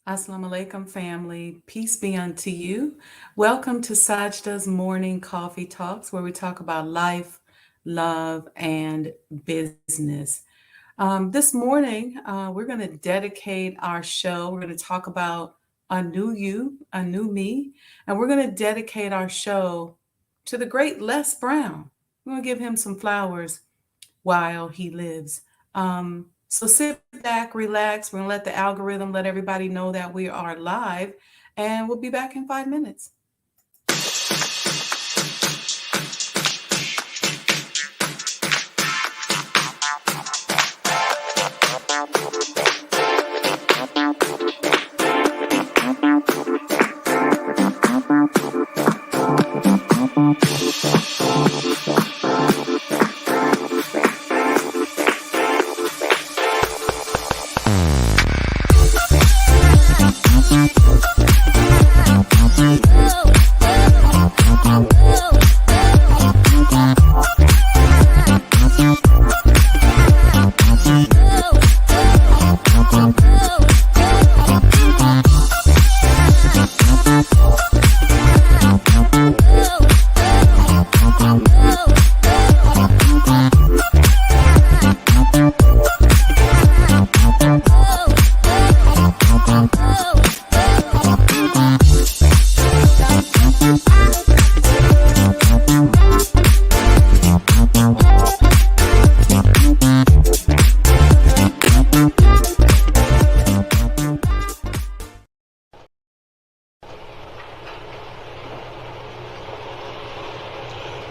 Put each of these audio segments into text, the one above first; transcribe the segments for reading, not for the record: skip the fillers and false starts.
Assalamu alaikum, family. Peace be unto you. Welcome to Sajdah's Morning Coffee Talks, where we talk about life, love, and business. This morning, we're going to dedicate our show. We're going to talk about a new you, a new me, and we're going to dedicate our show to the great Les Brown. We're going to give him some flowers while he lives. So sit back, relax. We're going to let the algorithm let everybody know that we are live, and we'll be back in 5 minutes.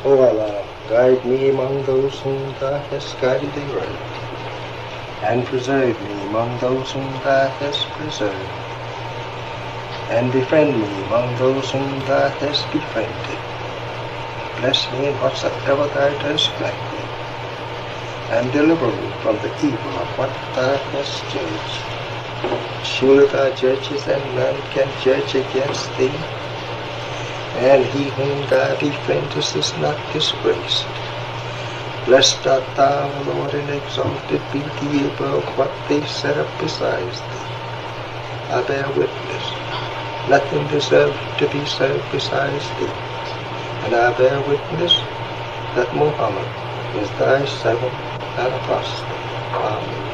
O Allah, guide me among those whom Thou hast guided aright, and preserve me among those whom Thou hast preserved, and befriend me among those whom Thou hast befriended. Bless me in whatsoever Thou dost grant me, and deliver me from the evil of what Thou hast judged. Surely Thou judgest, and none can judge against Thee, and he whom Thou befriendest is not disgraced. Blessed art Thou, O Lord, and exalted be Thee above what they set up besides Thee. I bear witness, nothing deserves to be served besides Thee, and I bear witness that Muhammad is Thy servant and apostle. Amen.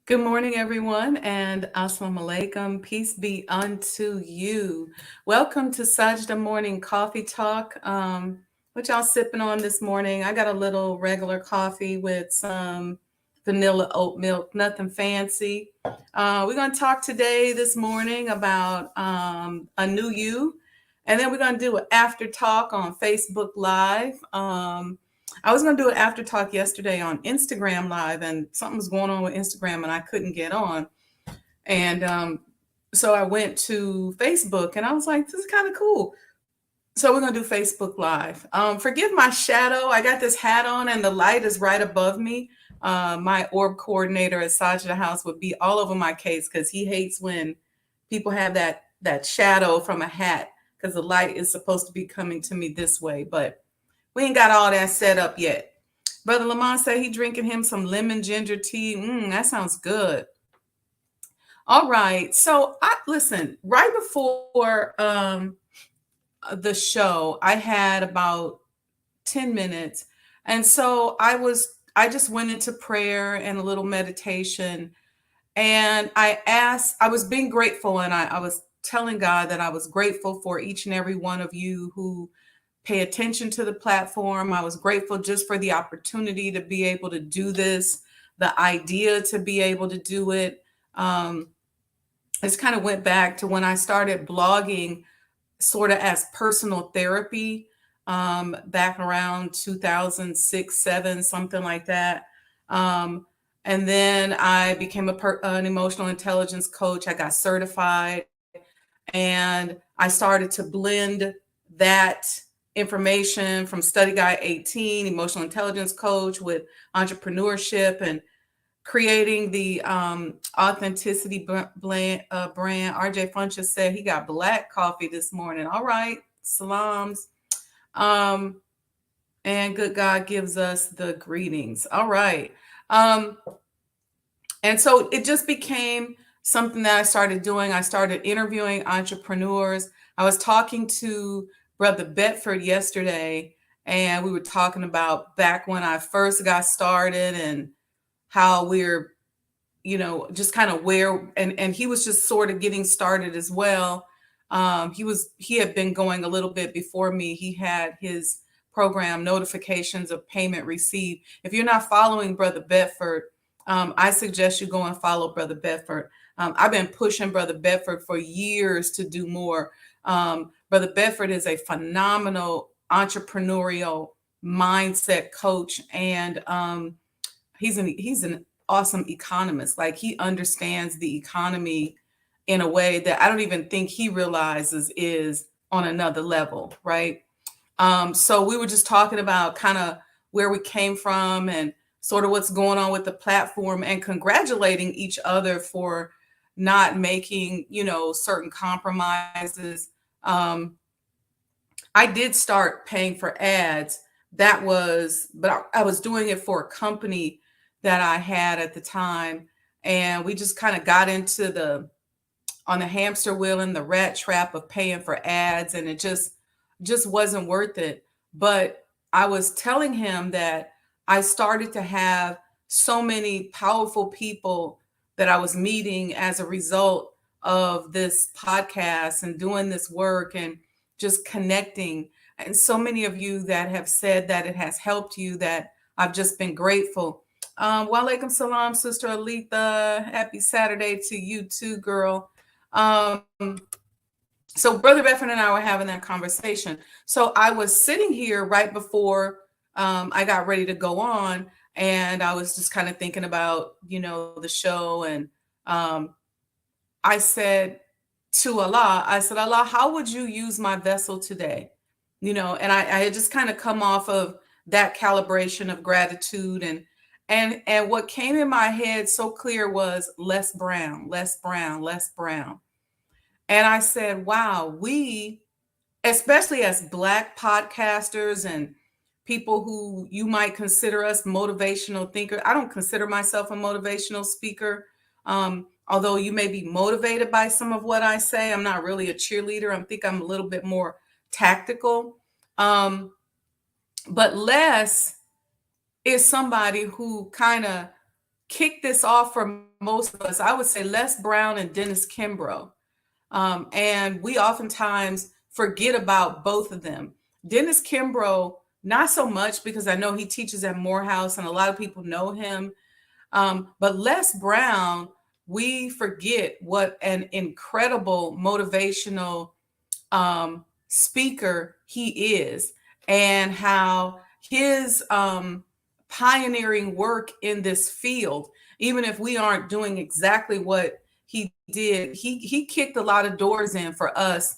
Good morning, everyone, and assalamu alaikum. Peace be unto you. Welcome to Sajdah Morning Coffee Talk. What y'all sipping on this morning? I got a little regular coffee with some vanilla oat milk, nothing fancy. We're going to talk today, this morning, about a new you, and then we're going to do an after talk on Facebook Live. I was going to do an after talk yesterday on Instagram Live, and something was going on with Instagram, and I couldn't get on. And so I went to Facebook, and I was like, this is kind of cool. So we're going to do Facebook Live. Forgive my shadow. I got this hat on, and the light is right above me. My orb coordinator at Sajdah House would be all over my case because he hates when people have that shadow from a hat because the light is supposed to be coming to me this way, but we ain't got all that set up yet. Brother Lamont said he drinking him some lemon ginger tea. That sounds good. All right. So listen, right before the show, I had about 10 minutes. And so I just went into prayer and a little meditation. And I was being grateful, and I was telling God that I was grateful for each and every one of you who pay attention to the platform. I was grateful just for the opportunity to be able to do this, the idea to be able to do it. This kind of went back to when I started blogging sort of as personal therapy back around 2006, 7, something like that. And then I became an emotional intelligence coach. I got certified, and I started to blend that information from Study Guide 18, emotional intelligence coach, with entrepreneurship and creating the authenticity brand. RJ Funches said he got black coffee this morning. All right, salams. And good God gives us the greetings. All right. And so it just became something that I started doing. I started interviewing entrepreneurs. I was talking to Brother Bedford yesterday, and we were talking about back when I first got started and how we're, just kind of where, and he was just sort of getting started as well. He had been going a little bit before me. He had his program, Notifications of Payment Received. If you're not following Brother Bedford, I suggest you go and follow Brother Bedford. I've been pushing Brother Bedford for years to do more. Brother Bedford is a phenomenal entrepreneurial mindset coach, and he's an awesome economist. Like, he understands the economy in a way that I don't even think he realizes is on another level, right? So we were just talking about kind of where we came from and sort of what's going on with the platform, and congratulating each other for not making, certain compromises. I did start paying for ads. But I was doing it for a company that I had at the time. And we just kind of got into on the hamster wheel and the rat trap of paying for ads. And it just wasn't worth it. But I was telling him that I started to have so many powerful people that I was meeting as a result of this podcast and doing this work and just connecting. And so many of you that have said that it has helped you, that I've just been grateful. Walaikum salam, Sister Aletha. Happy Saturday to you too, girl. So Brother Beffin and I were having that conversation. So I was sitting here right before I got ready to go on, and I was just kind of thinking about, the show. And I said to Allah, Allah, how would you use my vessel today? And I had just kind of come off of that calibration of gratitude, and what came in my head so clear was less brown, less brown, less brown. And I said, wow, we, especially as Black podcasters and people who you might consider us motivational thinkers. I don't consider myself a motivational speaker. Although you may be motivated by some of what I say, I'm not really a cheerleader. I think I'm a little bit more tactical. But Les is somebody who kind of kicked this off for most of us. I would say Les Brown and Dennis Kimbrough. And we oftentimes forget about both of them. Dennis Kimbrough, not so much, because I know he teaches at Morehouse and a lot of people know him. But Les Brown, we forget what an incredible motivational speaker he is, and how his pioneering work in this field, even if we aren't doing exactly what he did, he kicked a lot of doors in for us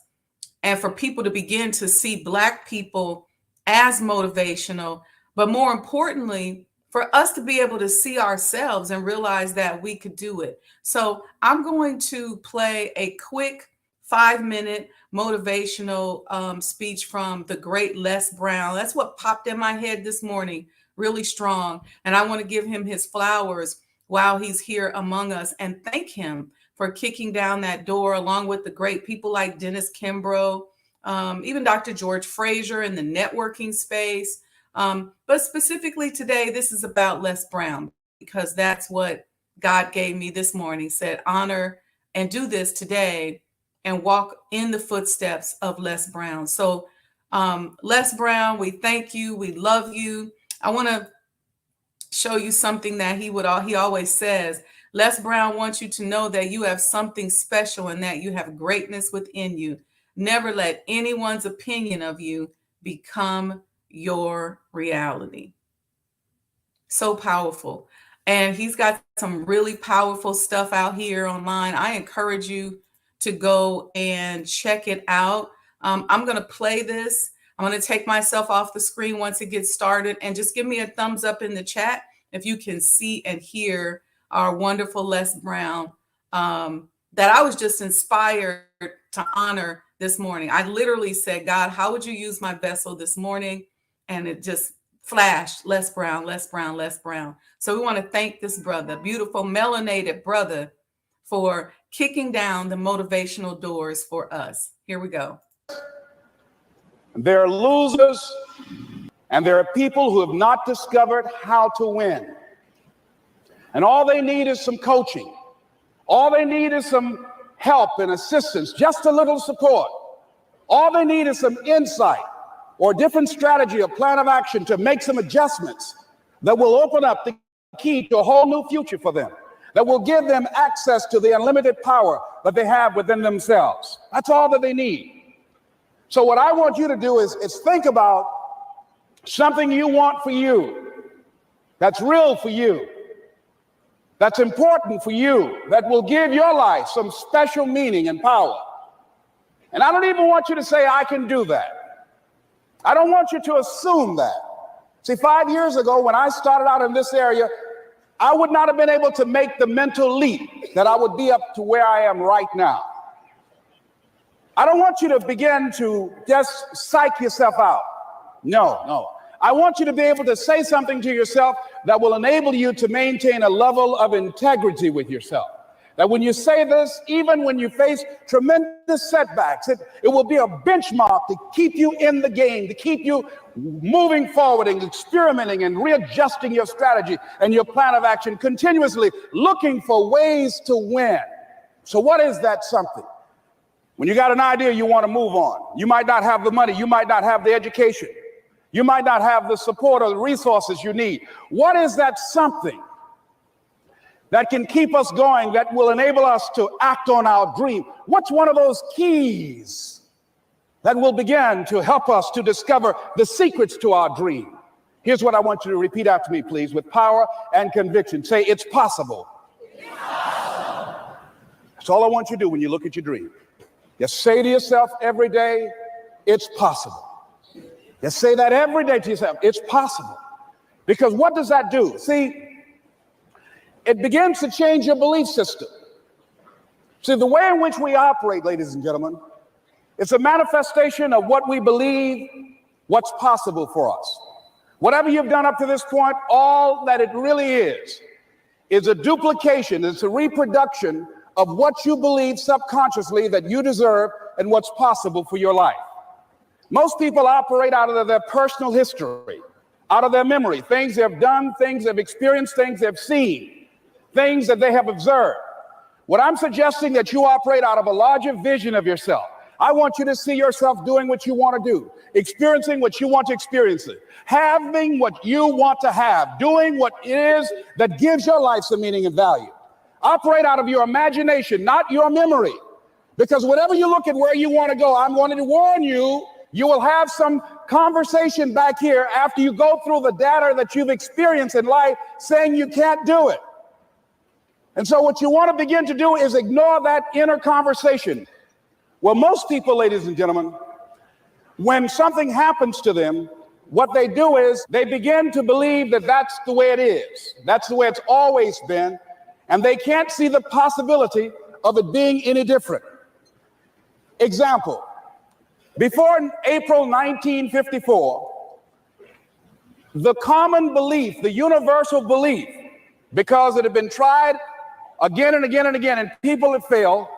and for people to begin to see Black people as motivational, but more importantly, for us to be able to see ourselves and realize that we could do it. So I'm going to play a quick 5-minute motivational speech from the great Les Brown. That's what popped in my head this morning, really strong. And I want to give him his flowers while he's here among us and thank him for kicking down that door, along with the great people like Dennis Kimbrough, even Dr. George Fraser in the networking space. But specifically today, this is about Les Brown, because that's what God gave me this morning, said, honor and do this today and walk in the footsteps of Les Brown. So Les Brown, we thank you. We love you. I want to show you something that he always says. Les Brown wants you to know that you have something special and that you have greatness within you. Never let anyone's opinion of you become your reality. So powerful. And he's got some really powerful stuff out here online. I encourage you to go and check it out. I'm going to play this. I'm going to take myself off the screen once it gets started, and just give me a thumbs up in the chat if you can see and hear our wonderful Les Brown that I was just inspired to honor this morning. I literally said, God, how would you use my vessel this morning? And it just flashed, Les Brown, Les Brown, Les Brown. So we want to thank this brother, beautiful melanated brother, for kicking down the motivational doors for us. Here we go. There are losers, and there are people who have not discovered how to win. And all they need is some coaching. All they need is some help and assistance, just a little support. All they need is some insight or different strategy or plan of action to make some adjustments that will open up the key to a whole new future for them, that will give them access to the unlimited power that they have within themselves. That's all that they need. So what I want you to do is think about something you want for you, that's real for you, that's important for you, that will give your life some special meaning and power. And I don't even want you to say, I can do that. I don't want you to assume that. See, 5 years ago, when I started out in this area, I would not have been able to make the mental leap that I would be up to where I am right now. I don't want you to begin to just psych yourself out. No. I want you to be able to say something to yourself that will enable you to maintain a level of integrity with yourself, That when you say this, even when you face tremendous setbacks, it will be a benchmark to keep you in the game, to keep you moving forward and experimenting and readjusting your strategy and your plan of action, continuously looking for ways to win. So what is that something? When you got an idea you want to move on, you might not have the money, you might not have the education, you might not have the support or the resources you need. What is that something that can keep us going, that will enable us to act on our dream? What's one of those keys that will begin to help us to discover the secrets to our dream? Here's what I want you to repeat after me, please, with power and conviction. Say, it's possible. It's possible. That's all I want you to do when you look at your dream. Just say to yourself every day, it's possible. Just say that every day to yourself, it's possible. Because what does that do? See, it begins to change your belief system. See, the way in which we operate, ladies and gentlemen, it's a manifestation of what we believe, what's possible for us. Whatever you've done up to this point, all that it really is a duplication, it's a reproduction of what you believe subconsciously that you deserve and what's possible for your life. Most people operate out of their personal history, out of their memory, things they've done, things they've experienced, things they've seen, things that they have observed. What I'm suggesting that you operate out of a larger vision of yourself. I want you to see yourself doing what you want to do, experiencing what you want to experience, having what you want to have, doing what it is that gives your life some meaning and value. Operate out of your imagination, not your memory. Because whenever you look at where you want to go, I'm wanting to warn you, you will have some conversation back here after you go through the data that you've experienced in life saying you can't do it. And so what you want to begin to do is ignore that inner conversation. Well, most people, ladies and gentlemen, when something happens to them, what they do is they begin to believe that that's the way it is. That's the way it's always been. And they can't see the possibility of it being any different. Example, before April 1954, the common belief, the universal belief, because it had been tried again and again and again, and people had failed,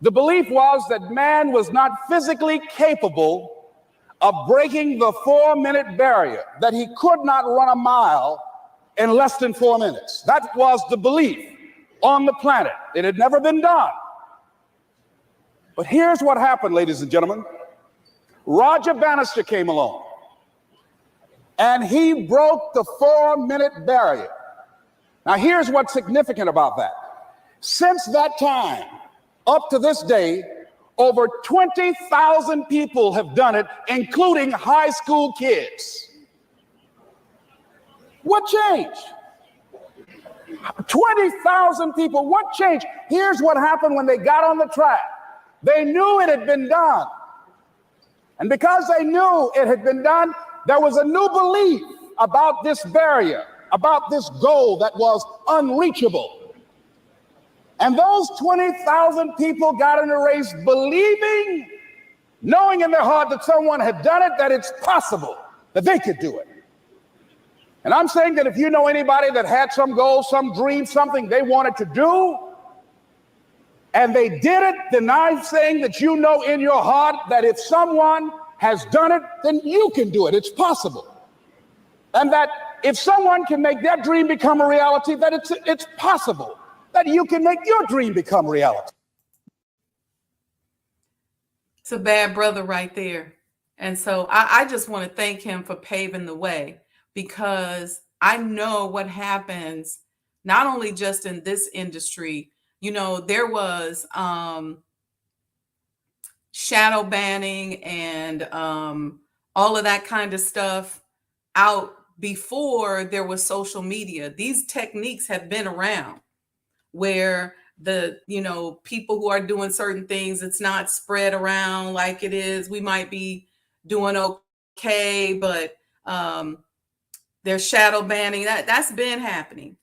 the belief was that man was not physically capable of breaking the 4-minute barrier, that he could not run a mile in less than 4 minutes. That was the belief on the planet. It had never been done. But here's what happened, ladies and gentlemen. Roger Bannister came along, and he broke the 4-minute barrier. Now, here's what's significant about that. Since that time, up to this day, over 20,000 people have done it, including high school kids. What changed? 20,000 people, what changed? Here's what happened when they got on the track. They knew it had been done. And because they knew it had been done, there was a new belief about this barrier, about this goal that was unreachable. And those 20,000 people got in a race believing, knowing in their heart that someone had done it, that it's possible, that they could do it. And I'm saying that if you know anybody that had some goal, some dream, something they wanted to do, and they did it, then I'm saying that you know in your heart that if someone has done it, then you can do it. It's possible. And that if someone can make their dream become a reality, that it's possible that you can make your dream become reality. It's a bad brother right there. And so I just want to thank him for paving the way, because I know what happens, not only just in this industry. You know, there was shadow banning and all of that kind of stuff out before there was social media. These techniques have been around, where the, you know, people who are doing certain things, it's not spread around like it is. We might be doing okay, but there's shadow banning. That's been happening.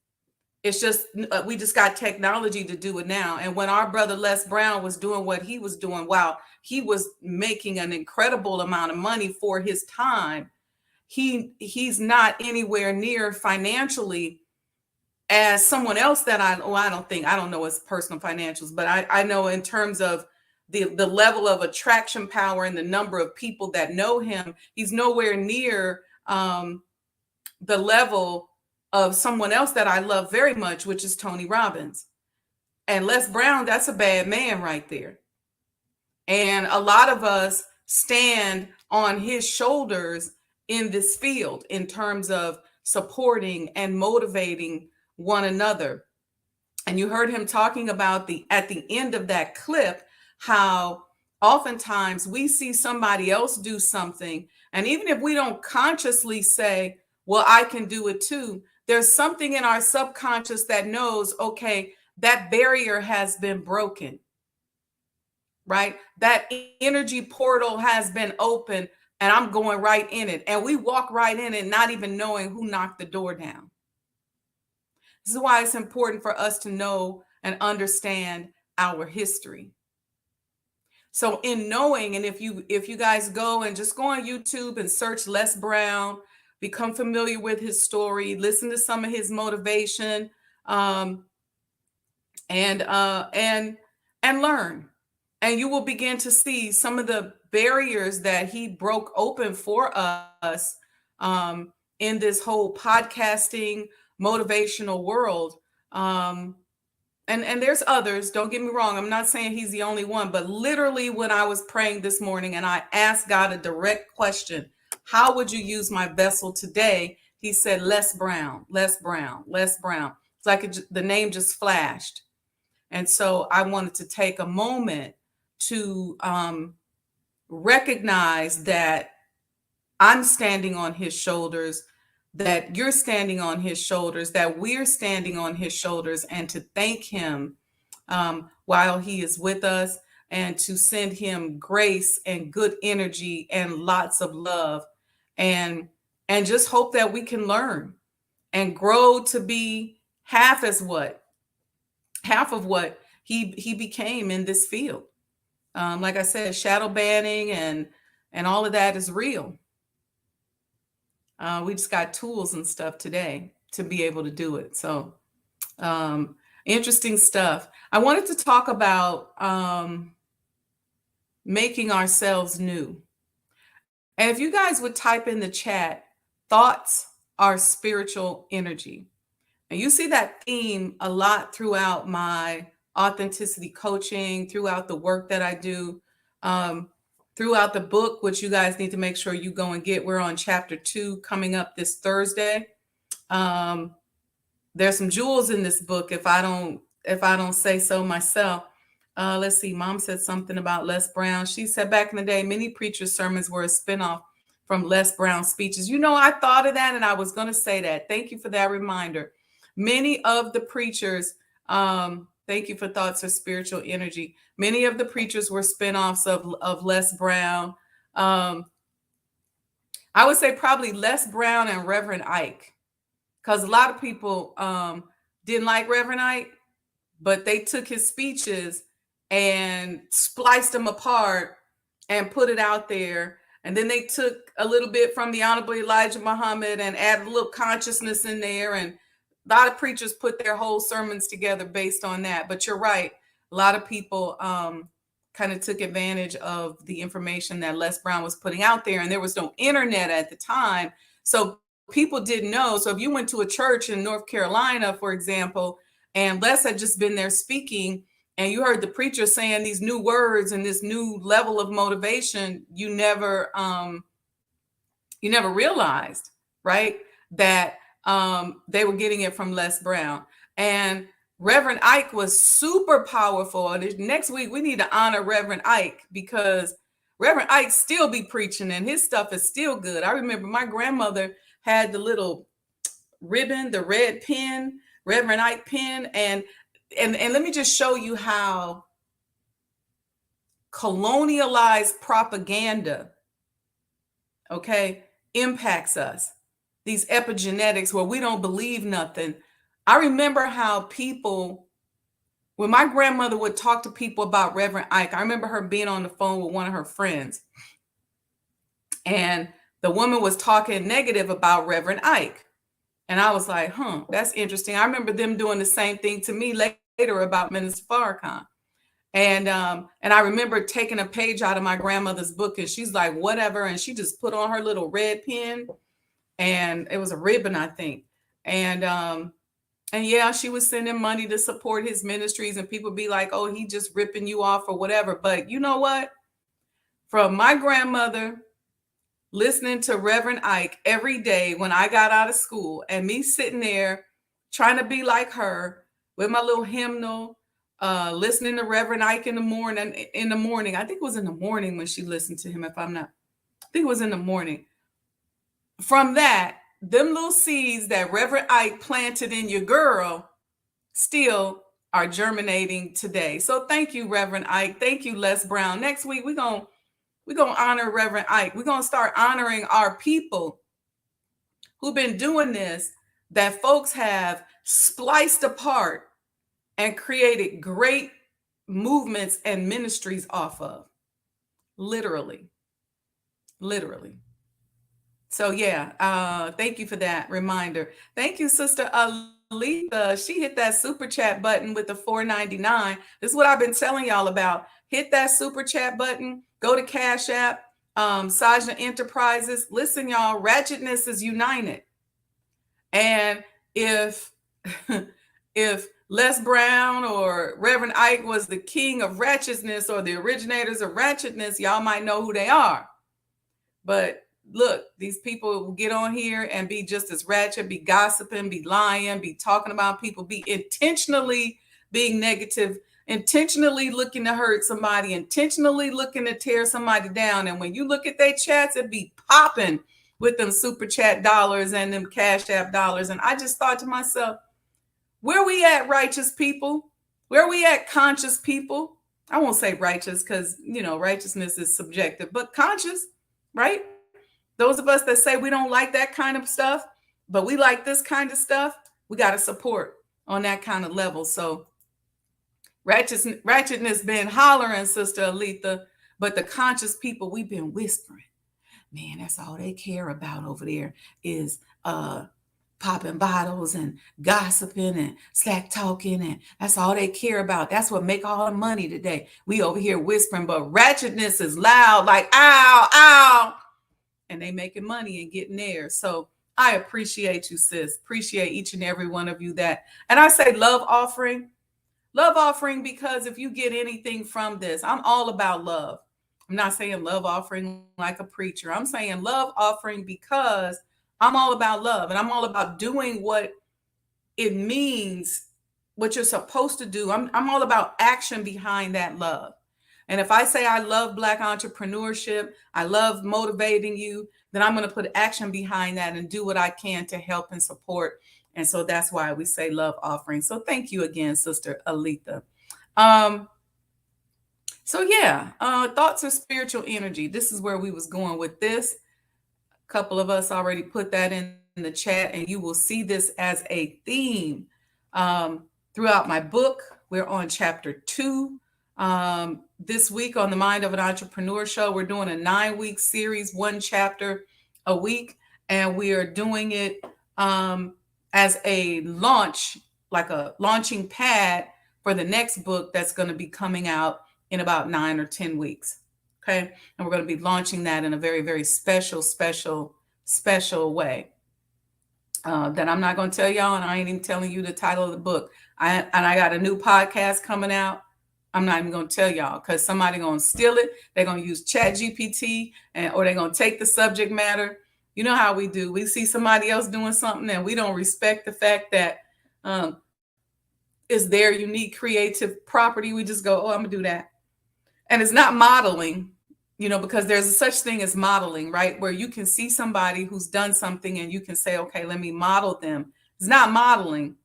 It's just we just got technology to do it now. And when our brother Les Brown was doing what he was doing, wow, he was making an incredible amount of money for his time. He's not anywhere near financially as someone else that I don't know his personal financials, but I know in terms of the level of attraction power and the number of people that know him, he's nowhere near the level of someone else that I love very much, which is Tony Robbins. And Les Brown, that's a bad man right there. And a lot of us stand on his shoulders in this field in terms of supporting and motivating one another. And you heard him talking about at the end of that clip, how oftentimes we see somebody else do something. And even if we don't consciously say, well, I can do it too, there's something in our subconscious that knows, okay, that barrier has been broken, right? That energy portal has been open and I'm going right in it. And we walk right in it, not even knowing who knocked the door down. This is why it's important for us to know and understand our history. So in knowing, and if you guys go and just go on YouTube and search Les Brown, become familiar with his story, listen to some of his motivation, and learn. And you will begin to see some of the barriers that he broke open for us in this whole podcasting motivational world. And there's others, don't get me wrong. I'm not saying he's the only one, but literally when I was praying this morning and I asked God a direct question, how would you use my vessel today? He said, Les Brown, Les Brown, Les Brown. It's like the name just flashed. And so I wanted to take a moment to recognize that I'm standing on his shoulders, that you're standing on his shoulders, that we're standing on his shoulders, and to thank him while he is with us, and to send him grace and good energy and lots of love, and just hope that we can learn and grow to be half of what he became in this field. Like I said, shadow banning and all of that is real. We just got tools and stuff today to be able to do it. So interesting stuff. I wanted to talk about making ourselves new. And if you guys would type in the chat, thoughts are spiritual energy. And you see that theme a lot throughout my authenticity coaching, throughout the work that I do, throughout the book, which you guys need to make sure you go and get. We're on chapter 2 coming up this Thursday. There's some jewels in this book if I don't say so myself. Let's see. Mom said something about Les Brown. She said back in the day, many preachers' sermons were a spinoff from Les Brown's speeches. You know, I thought of that and I was going to say that. Thank you for that reminder. Many of the preachers, thank you for thoughts of spiritual energy. Many of the preachers were spinoffs of Les Brown. I would say probably Les Brown and Reverend Ike, because a lot of people didn't like Reverend Ike, but they took his speeches and spliced them apart and put it out there. And then they took a little bit from the Honorable Elijah Muhammad and added a little consciousness in there. And a lot of preachers put their whole sermons together based on that. But you're right. A lot of people kind of took advantage of the information that Les Brown was putting out there. And there was no internet at the time. So people didn't know. So if you went to a church in North Carolina, for example, and Les had just been there speaking, and you heard the preacher saying these new words and this new level of motivation, you never realized, right, that they were getting it from Les Brown. And Reverend Ike was super powerful. And next week we need to honor Reverend Ike, because Reverend Ike still be preaching and his stuff is still good. I remember my grandmother had the little ribbon, the red pen, Reverend Ike pen, and let me just show you how colonialized propaganda, okay, impacts us. These epigenetics where we don't believe nothing. I remember how people, when my grandmother would talk to people about Reverend Ike, I remember her being on the phone with one of her friends. And the woman was talking negative about Reverend Ike. And I was like, that's interesting. I remember them doing the same thing to me later about Minister Farrakhan. And I remember taking a page out of my grandmother's book, and she's like, whatever. And she just put on her little red pen, and it was a ribbon, I think. And yeah, she was sending money to support his ministries, and people be like, oh, he just ripping you off or whatever. But you know what? From my grandmother listening to Reverend Ike every day when I got out of school, and me sitting there trying to be like her with my little hymnal, listening to Reverend Ike in the morning. I think it was in the morning when she listened to him, I think it was in the morning. From that, them little seeds that Reverend Ike planted in your girl still are germinating today. So thank you, Reverend Ike. Thank you, Les Brown. Next week, we're gonna honor Reverend Ike. We're gonna start honoring our people who've been doing this, that folks have spliced apart and created great movements and ministries off of. Literally. So yeah, thank you for that reminder. Thank you, Sister Alita. She hit that super chat button with the $4.99. This is what I've been telling y'all about. Hit that super chat button. Go to Cash App, Sajdah Enterprises. Listen, y'all, ratchetness is united. And if if Les Brown or Reverend Ike was the king of ratchetness or the originators of ratchetness, y'all might know who they are. But look, these people will get on here and be just as ratchet, be gossiping, be lying, be talking about people, be intentionally being negative, intentionally looking to hurt somebody, intentionally looking to tear somebody down. And when you look at their chats, it be popping with them super chat dollars and them Cash App dollars. And I just thought to myself, where we at, righteous people? Where we at, conscious people? I won't say righteous because, righteousness is subjective, but conscious, right? Those of us that say we don't like that kind of stuff, but we like this kind of stuff, we got to support on that kind of level. So ratchetness been hollering, Sister Alita, but the conscious people, we've been whispering. Man, that's all they care about over there is popping bottles and gossiping and slack talking, and that's all they care about. That's what make all the money today. We over here whispering, but ratchetness is loud, like ow, ow. And they making money and getting there. So I appreciate you, sis. Appreciate each and every one of you that. And I say love offering because if you get anything from this, I'm all about love. I'm not saying love offering like a preacher. I'm saying love offering because I'm all about love, and I'm all about doing what it means, what you're supposed to do. I'm all about action behind that love. And if I say I love Black entrepreneurship, I love motivating you, then I'm going to put action behind that and do what I can to help and support. And so that's why we say love offering. So thank you again, Sister Alita. So yeah, thoughts of spiritual energy. This is where we was going with this. A couple of us already put that in the chat, and you will see this as a theme throughout my book. We're on chapter 2. This week on the Mind of an Entrepreneur show, we're doing a 9-week series, 1 chapter a week, and we are doing it as a launch, like a launching pad for the next book that's going to be coming out in about 9 or 10 weeks. Okay. And we're going to be launching that in a very, very special way that I'm not going to tell y'all. And I ain't even telling you the title of the book. I got a new podcast coming out. I'm not even going to tell y'all because somebody going to steal it. They're going to use ChatGPT or they're going to take the subject matter. You know how we do. We see somebody else doing something and we don't respect the fact that it's their unique creative property. We just go, oh, I'm going to do that. And it's not modeling, because there's a such thing as modeling, right? Where you can see somebody who's done something and you can say, okay, let me model them. It's not modeling.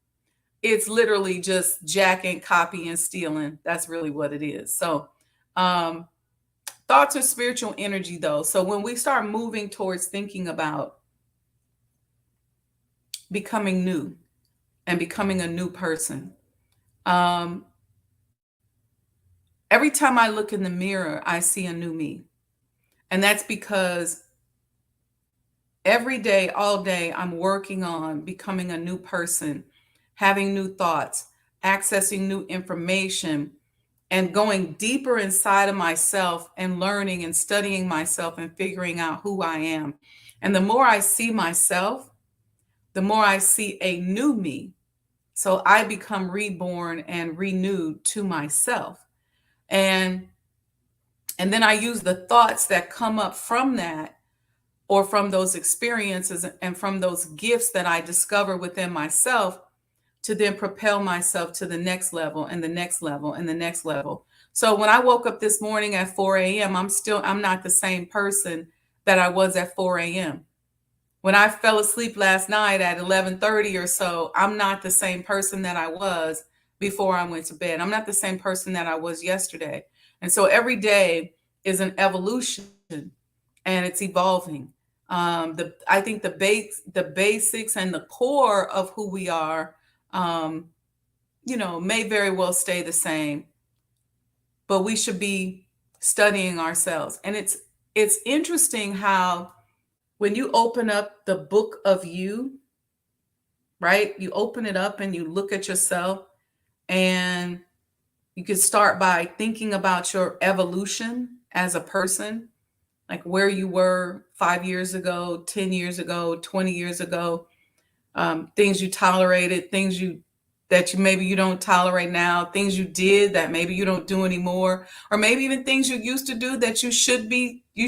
It's literally just jacking, copying, stealing. That's really what it is. So thoughts are spiritual energy, though. So when we start moving towards thinking about becoming new and becoming a new person, every time I look in the mirror, I see a new me. And that's because Every day, all day, I'm working on becoming a new person, having new thoughts, accessing new information, and going deeper inside of myself and learning and studying myself and figuring out who I am. And the more I see myself, the more I see a new me. So I become reborn and renewed to myself. And and then I use the thoughts that come up from that, or from those experiences and from those gifts that I discover within myself, to then propel myself to the next level and the next level and the next level. So when I woke up this morning at 4 a.m., I'm not the same person that I was at 4 a.m. When I fell asleep last night at 11:30 or so, I'm not the same person that I was before I went to bed. I'm not the same person that I was yesterday. And so every day is an evolution, and it's evolving. I think the basics and the core of who we are, um, may very well stay the same, but we should be studying ourselves. And it's interesting how when you open up the book of you, right? You open it up and you look at yourself, and you can start by thinking about your evolution as a person, like where you were 5 years ago, 10 years ago, 20 years ago, things you tolerated, things that you maybe you don't tolerate now, things you did that maybe you don't do anymore, or maybe even things you used to do that you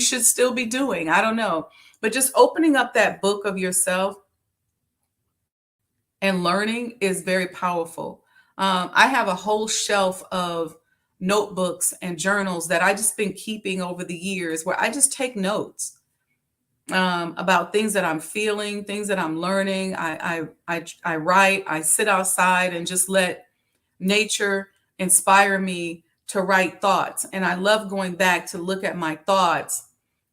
should still be doing. I don't know. But just opening up that book of yourself and learning is very powerful. I have a whole shelf of notebooks and journals that I just been keeping over the years, where I just take notes about things that I'm feeling, things that I'm learning. I write. I sit outside and just let nature inspire me to write thoughts. And I love going back to look at my thoughts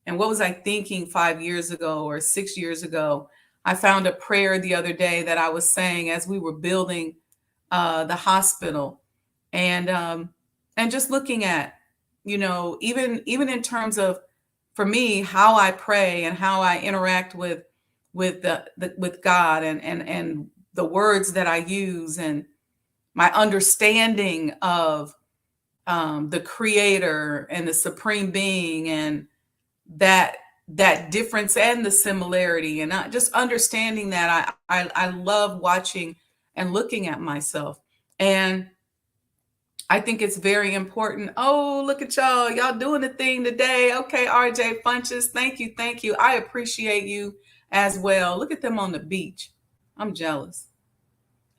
and what was I thinking 5 years ago or 6 years ago. I found a prayer the other day that I was saying as we were building the hospital, and just looking at, even in terms of, for me, how I pray and how I interact with God, and the words that I use, and my understanding of the Creator and the Supreme Being, and that difference and the similarity, and not just understanding that. I love watching and looking at myself, and I think it's very important. Oh, look at y'all doing the thing today. Okay, RJ Funches, thank you. I appreciate you as well. Look at them on the beach. I'm jealous.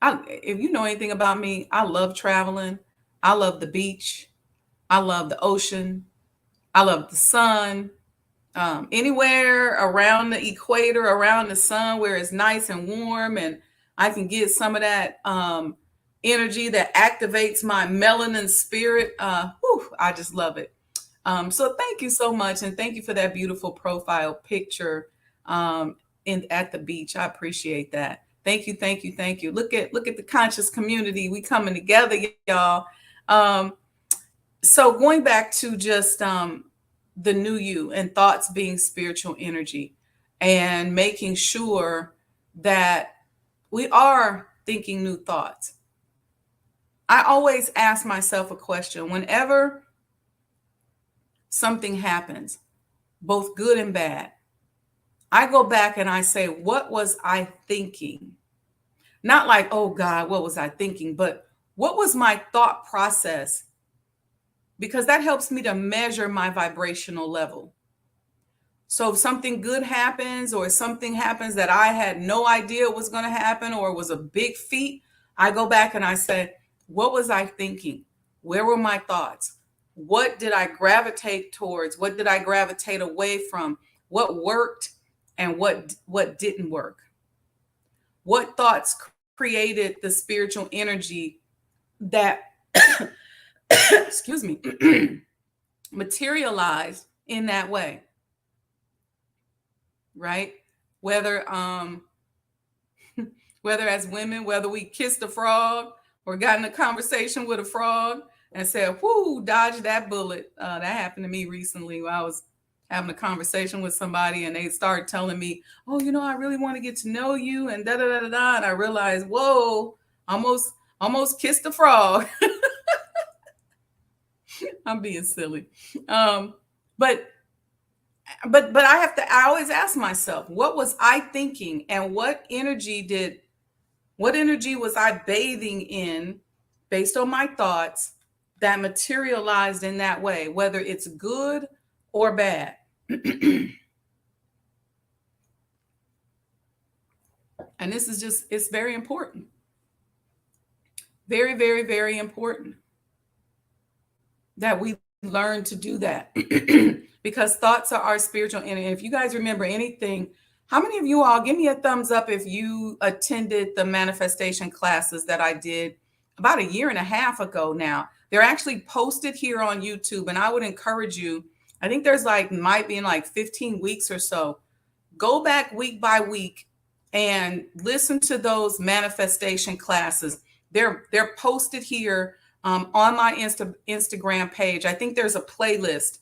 If you know anything about me, I love traveling. I love the beach. I love the ocean. I love the sun. Anywhere around the equator, around the sun, where it's nice and warm, and I can get some of that energy that activates my melanin spirit. I just love it. So thank you so much, and thank you for that beautiful profile picture at the beach. I appreciate that. Thank you, thank you, thank you. Look at the conscious community. We coming together, y'all. So going back to just the new you and thoughts being spiritual energy, and making sure that we are thinking new thoughts. I always ask myself a question whenever something happens, both good and bad. I go back and I say, what was I thinking? Not like, oh God, what was I thinking? But what was my thought process? Because that helps me to measure my vibrational level. So if something good happens, or something happens that I had no idea was going to happen, or was a big feat, I go back and I say, what was I thinking? Where were my thoughts? What did I gravitate towards? What did I gravitate away from? What worked and what didn't work? What thoughts created the spiritual energy that excuse me, materialized in that way? Right? Whether whether as women, whether we kissed a frog or got in a conversation with a frog and said, whoo, dodge that bullet. That happened to me recently. I was having a conversation with somebody and they start telling me, oh, you know, I really want to get to know you and da da da da da. And I realized, whoa, almost kissed a frog. I'm being silly. But I always ask myself, what was I thinking and what energy was I bathing in based on my thoughts that materialized in that way, whether it's good or bad. And this is just, it's very important. Very, very, very important that we learn to do that because thoughts are our spiritual energy. And if you guys remember anything, how many of you all, give me a thumbs up if you attended the manifestation classes that I did about a year and a half ago now. They're actually posted here on YouTube, and I would encourage you, I think there's might be in 15 weeks or so. Go back week by week and listen to those manifestation classes. They're posted here on my Instagram page. I think there's a playlist,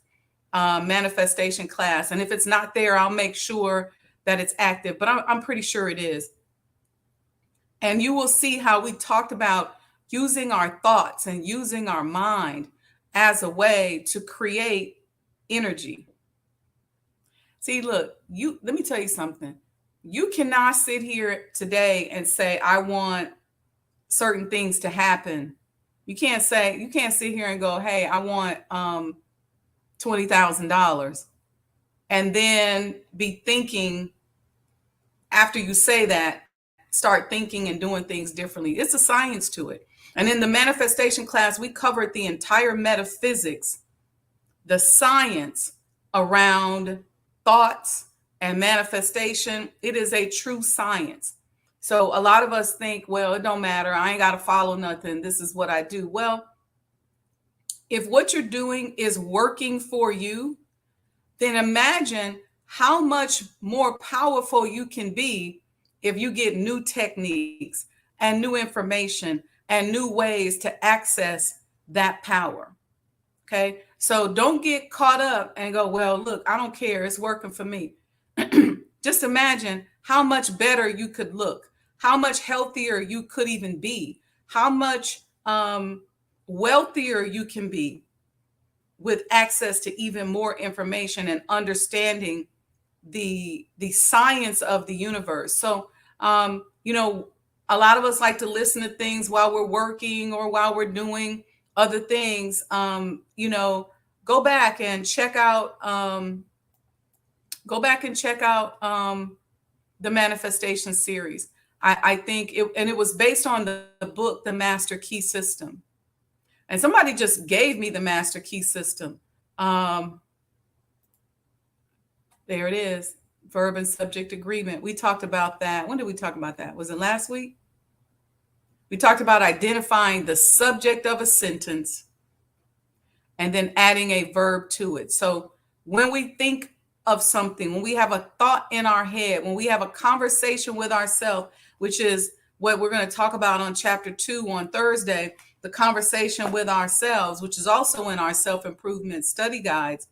manifestation class. And if it's not there, I'll make sure that it's active, but I'm pretty sure it is. And you will see how we talked about using our thoughts and using our mind as a way to create energy. See, look, let me tell you something. You cannot sit here today and say, I want certain things to happen. You can't sit here and go, hey, I want $20,000. And then be thinking, after you say that, start thinking and doing things differently. It's a science to it. And in the manifestation class, we covered the entire metaphysics, the science around thoughts and manifestation. It is a true science. So a lot of us think, well, it don't matter. I ain't got to follow nothing. This is what I do. Well, if what you're doing is working for you, then imagine how much more powerful you can be if you get new techniques and new information and new ways to access that power. Okay. So don't get caught up and go, well, look, I don't care. It's working for me. Just imagine how much better you could look, how much healthier you could even be, how much wealthier you can be with access to even more information and understanding the science of the universe. So, you know, a lot of us like to listen to things while we're working or while we're doing other things. You know, go back and check out the manifestation series. I think it was based on the book, The Master Key System. And somebody just gave me the Master Key System. There it is. Verb and subject agreement. We talked about that. When did we talk about that? Was it last week? We talked about identifying the subject of a sentence and then adding a verb to it. So when we think of something, when we have a thought in our head, when we have a conversation with ourselves, which is what we're going to talk about on chapter 2 on Thursday, the conversation with ourselves, which is also in our self-improvement study guides.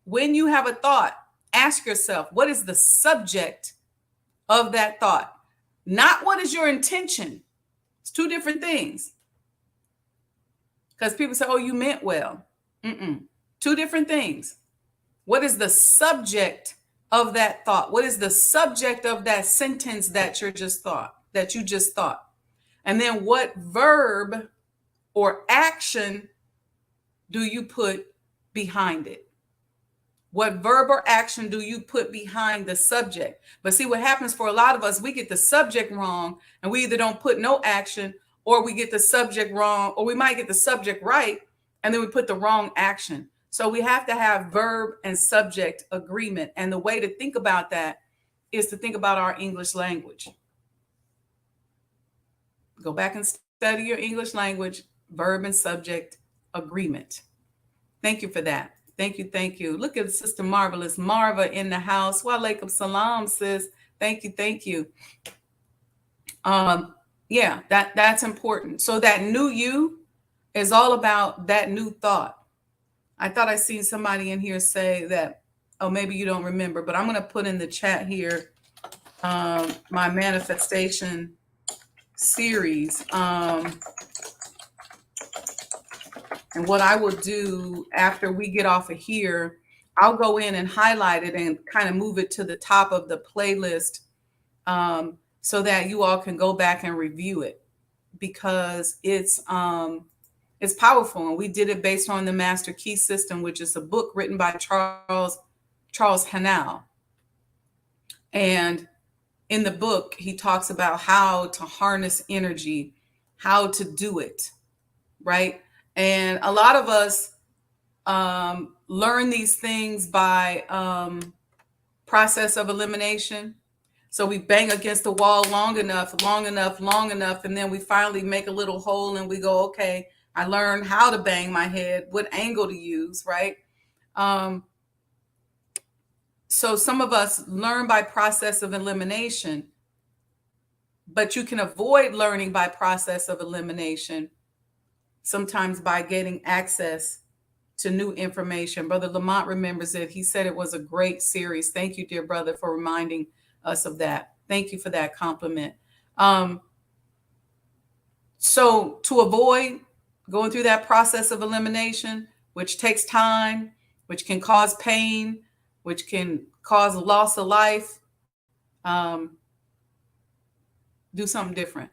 When you have a thought, ask yourself, what is the subject of that thought? Not what is your intention. It's two different things. Because people say, oh, you meant well. Two different things. What is the subject of that thought? What is the subject of that sentence that you just thought? And then what verb or action do you put behind it? What verb or action do you put behind the subject? But see, what happens for a lot of us, we get the subject wrong and we either don't put no action, or we get the subject wrong, or we might get the subject right and then we put the wrong action. So we have to have verb and subject agreement. And the way to think about that is to think about our English language. Go back and study your English language, verb and subject agreement. Thank you for that. Thank you. Thank you. Look at Sister Marvelous Marva in the house. Wa alaikum salam, sis. Thank you. Thank you. Yeah, that's important. So that new you is all about that new thought. I thought I seen somebody in here say that, oh, maybe you don't remember, but I'm going to put in the chat here my manifestation series. And what I will do after we get off of here, I'll go in and highlight it and kind of move it to the top of the playlist so that you all can go back and review it, because it's powerful. And we did it based on the Master Key System, which is a book written by Charles Hanau. And in the book, he talks about how to harness energy, how to do it, right? And a lot of us learn these things by process of elimination. So we bang against the wall long enough, and then we finally make a little hole and we go, okay, I learned how to bang my head, what angle to use, right? So some of us learn by process of elimination, but you can avoid learning by process of elimination, sometimes by getting access to new information. Brother Lamont remembers it. He said it was a great series. Thank you, dear brother, for reminding us of that. Thank you for that compliment. So to avoid going through that process of elimination, which takes time, which can cause pain, which can cause loss of life, do something different.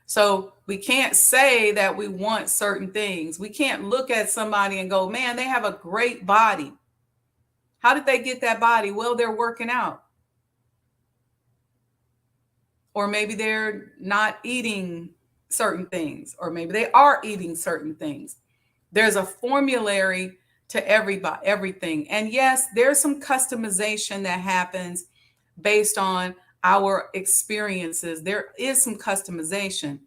So we can't say that we want certain things. We can't look at somebody and go, man, they have a great body. How did they get that body? Well, they're working out. Or maybe they're not eating certain things, or maybe they are eating certain things. There's a formulary to everything. And yes, there's some customization that happens based on our experiences. There is some customization.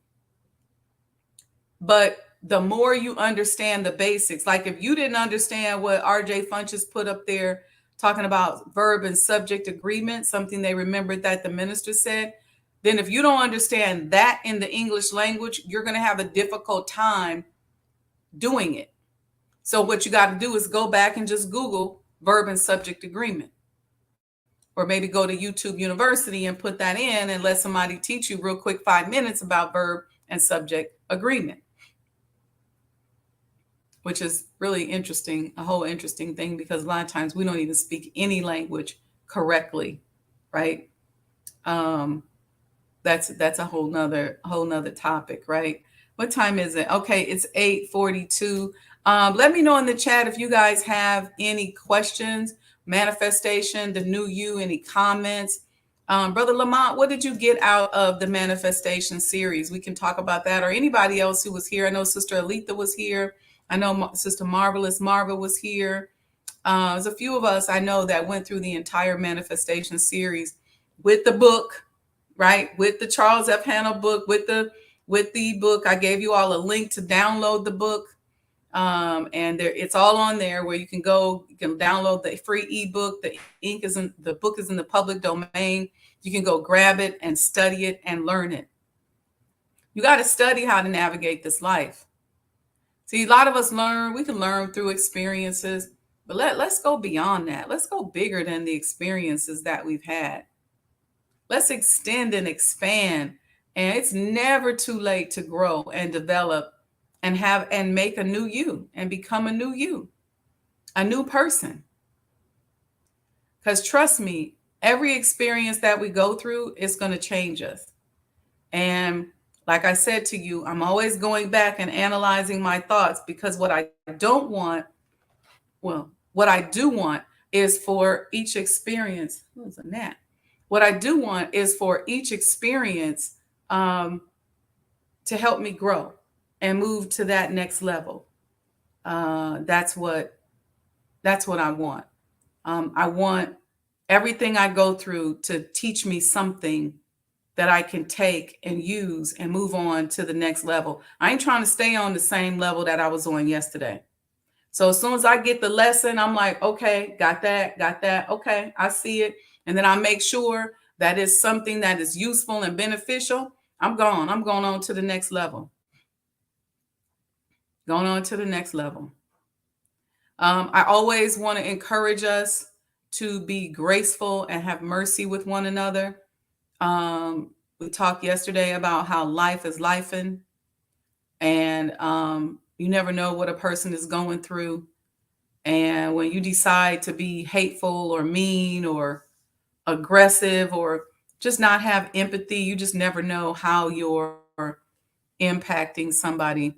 But the more you understand the basics, like if you didn't understand what RJ Funches put up there talking about verb and subject agreement, something they remembered that the minister said, then if you don't understand that in the English language, you're going to have a difficult time doing it. So what you got to do is go back and just Google verb and subject agreement. Or maybe go to YouTube University and put that in and let somebody teach you real quick 5 minutes about verb and subject agreement, which is really interesting, a whole interesting thing, because a lot of times we don't even speak any language correctly, right? That's a whole nother topic, right? What time is it? Okay, it's 8:42. Let me know in the chat if you guys have any questions, manifestation, the new you, any comments. Brother Lamont, what did you get out of the manifestation series? We can talk about that, or anybody else who was here. I know Sister Aletha was here. I know Sister Marvelous Marva was here. There's a few of us I know that went through the entire manifestation series with the book, right? With the Charles F. Hanna book, with the book. I gave you all a link to download the book. And it's all on there where you can go, you can download the free ebook. The book is in the public domain. You can go grab it and study it and learn it. You got to study how to navigate this life. See, a lot of us we can learn through experiences, but let's go beyond that. Let's go bigger than the experiences that we've had. Let's extend and expand. And it's never too late to grow and develop and make a new you and become a new person. Because trust me, every experience that we go through is going to change us. And like I said to you, I'm always going back and analyzing my thoughts, because what I do want is for each experience. What was that? What I do want is for each experience to help me grow and move to that next level. That's what I want. I want everything I go through to teach me something that I can take and use and move on to the next level. I ain't trying to stay on the same level that I was on yesterday. So as soon as I get the lesson, I'm like, okay, got that. Okay, I see it. And then I make sure that it's something that is useful and beneficial. I'm going on to the next level. Going on to the next level. I always want to encourage us to be graceful and have mercy with one another. We talked yesterday about how life is lifing, and you never know what a person is going through. And when you decide to be hateful or mean or aggressive or just not have empathy, you just never know how you're impacting somebody.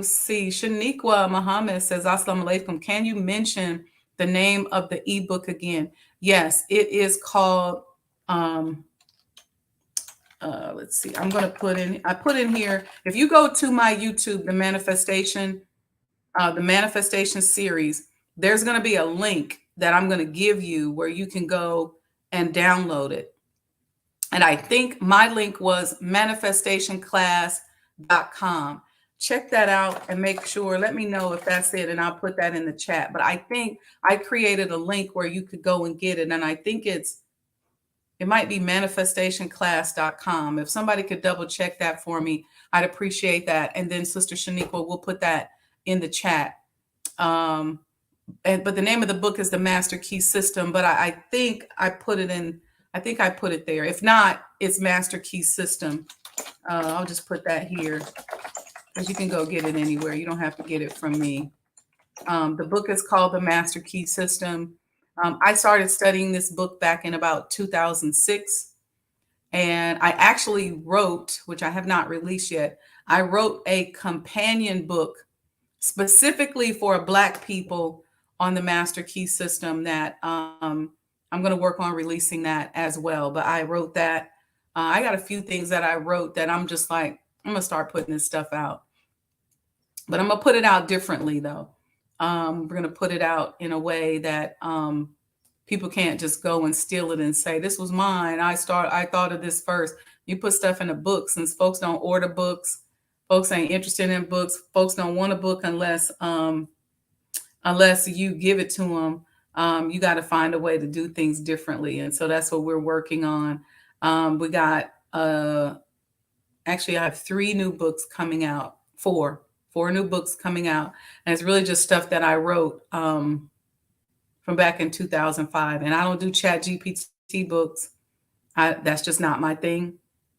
See, Shaniqua Muhammad says, Assalamu alaikum. Can you mention the name of the ebook again? Yes, it is called, let's see, I put in here, if you go to my YouTube, the manifestation series, there's going to be a link that I'm going to give you where you can go and download it. And I think my link was manifestationclass.com. Check that out and make sure, let me know if that's it, and I'll put that in the chat. But I think I created a link where you could go and get it. And I think it might be manifestationclass.com. If somebody could double check that for me, I'd appreciate that. And then Sister Shaniqua will put that in the chat. But the name of the book is The Master Key System. But I think I put it in. I think I put it there. If not, it's Master Key System. I'll just put that here because you can go get it anywhere. You don't have to get it from me. The book is called The Master Key System. I started studying this book back in about 2006. And I actually wrote, which I have not released yet, I wrote a companion book specifically for Black people on the Master Key System that I'm going to work on releasing that as well. But I wrote that. I got a few things that I wrote that I'm just like, I'm going to start putting this stuff out. But I'm going to put it out differently, though. We're going to put it out in a way that people can't just go and steal it and say, this was mine. I thought of this first. You put stuff in a book, since folks don't order books. Folks ain't interested in books. Folks don't want a book unless you give it to them. You got to find a way to do things differently. And so that's what we're working on. We got, actually, I have 3 new books coming out, 4 new books coming out. And it's really just stuff that I wrote from back in 2005. And I don't do Chat GPT books. That's just not my thing.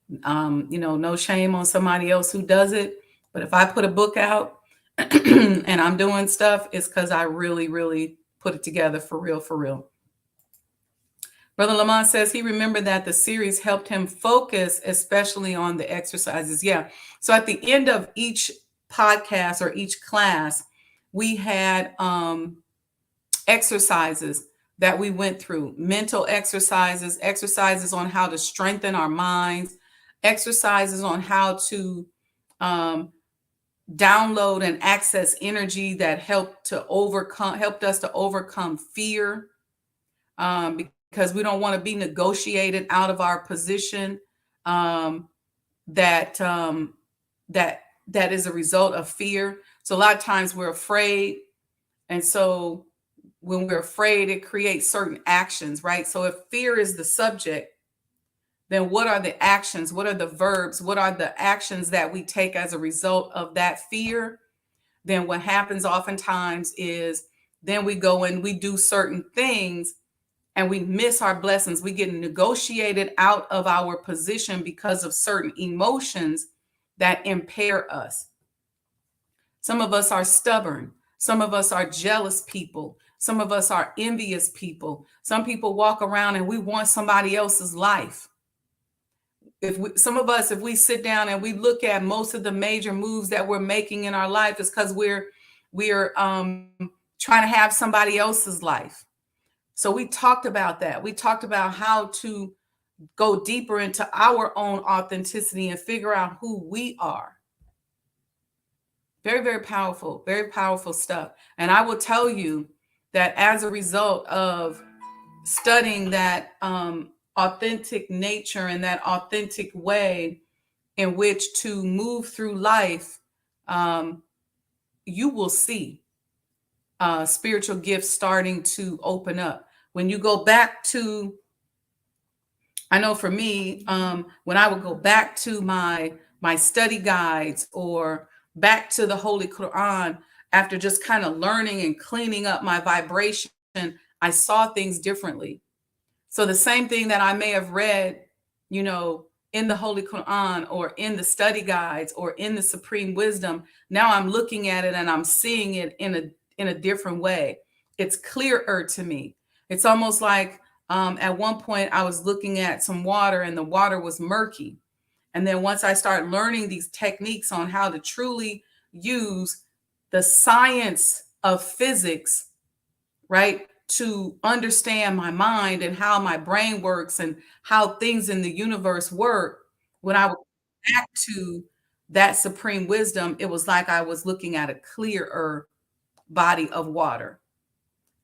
No shame on somebody else who does it. But if I put a book out and I'm doing stuff, it's because I really, really put it together for real, for real. Brother Lamont says he remembered that the series helped him focus, especially on the exercises. Yeah. So at the end of each podcast or each class, we had exercises that we went through, mental exercises, exercises on how to strengthen our minds, exercises on how to download and access energy that helped us to overcome fear, because we don't want to be negotiated out of our position that is a result of fear. So a lot of times we're afraid, and so when we're afraid, it creates certain actions, right? So if fear is the subject, then what are the actions? What are the verbs? What are the actions that we take as a result of that fear? Then what happens oftentimes is then we go and we do certain things and we miss our blessings. We get negotiated out of our position because of certain emotions that impair us. Some of us are stubborn. Some of us are jealous people. Some of us are envious people. Some people walk around and we want somebody else's life. If we sit down and we look at most of the major moves that we're making in our life, is because we're trying to have somebody else's life. So we talked about that. We talked about how to go deeper into our own authenticity and figure out who we are. Very, very powerful stuff. And I will tell you that as a result of studying that authentic nature and that authentic way in which to move through life, you will see spiritual gifts starting to open up. When you go back to, I know for me, when I would go back to my study guides or back to the Holy Quran, after just kind of learning and cleaning up my vibration, I saw things differently. So the same thing that I may have read, in the Holy Quran or in the study guides or in the Supreme Wisdom, now I'm looking at it and I'm seeing it in a different way. It's clearer to me. It's almost like at one point I was looking at some water and the water was murky. And then once I start learning these techniques on how to truly use the science of physics, right, to understand my mind and how my brain works and how things in the universe work, when I went back to that supreme wisdom, it was like I was looking at a clearer body of water.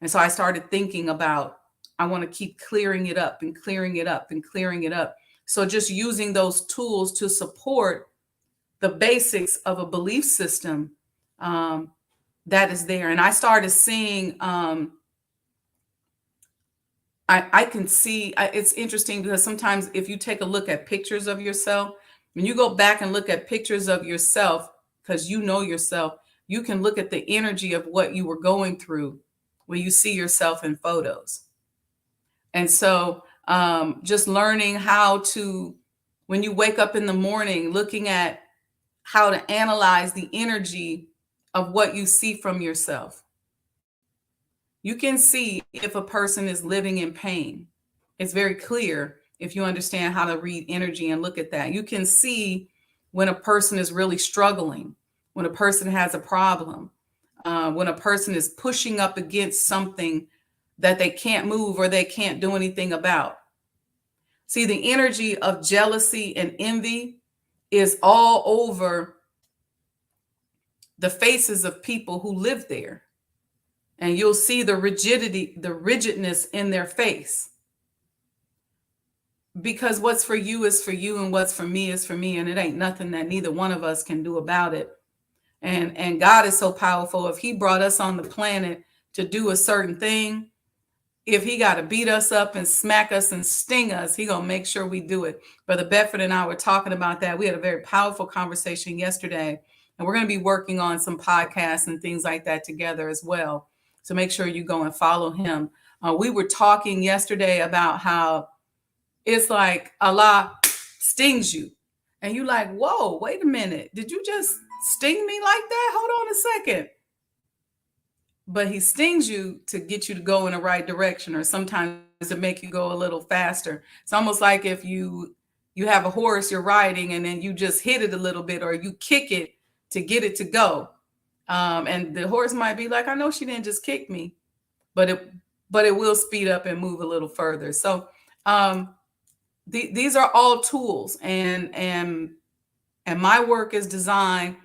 And so I started thinking about, I want to keep clearing it up and clearing it up and clearing it up. So just using those tools to support the basics of a belief system that is there. And I started seeing, I can see, it's interesting because sometimes if you take a look at pictures of yourself, when you go back and look at pictures of yourself, because you know yourself, you can look at the energy of what you were going through when you see yourself in photos. And so just learning how to, when you wake up in the morning, looking at how to analyze the energy of what you see from yourself. You can see if a person is living in pain. It's very clear if you understand how to read energy and look at that. You can see when a person is really struggling, when a person has a problem, when a person is pushing up against something that they can't move or they can't do anything about. See, the energy of jealousy and envy is all over the faces of people who live there. And you'll see the rigidity, the rigidness in their face. Because what's for you is for you, and what's for me is for me. And it ain't nothing that neither one of us can do about it. And God is so powerful. If he brought us on the planet to do a certain thing, if he got to beat us up and smack us and sting us, he gonna make sure we do it. Brother Bedford and I were talking about that. We had a very powerful conversation yesterday, and we're going to be working on some podcasts and things like that together as well. So make sure you go and follow him. We were talking yesterday about how it's like Allah stings you. And you like, whoa, wait a minute. Did you just sting me like that? Hold on a second. But he stings you to get you to go in the right direction, or sometimes to make you go a little faster. It's almost like if you have a horse you're riding and then you just hit it a little bit, or you kick it to get it to go. And the horse might be like, I know she didn't just kick me, but it will speed up and move a little further. So these are all tools, and my work is designed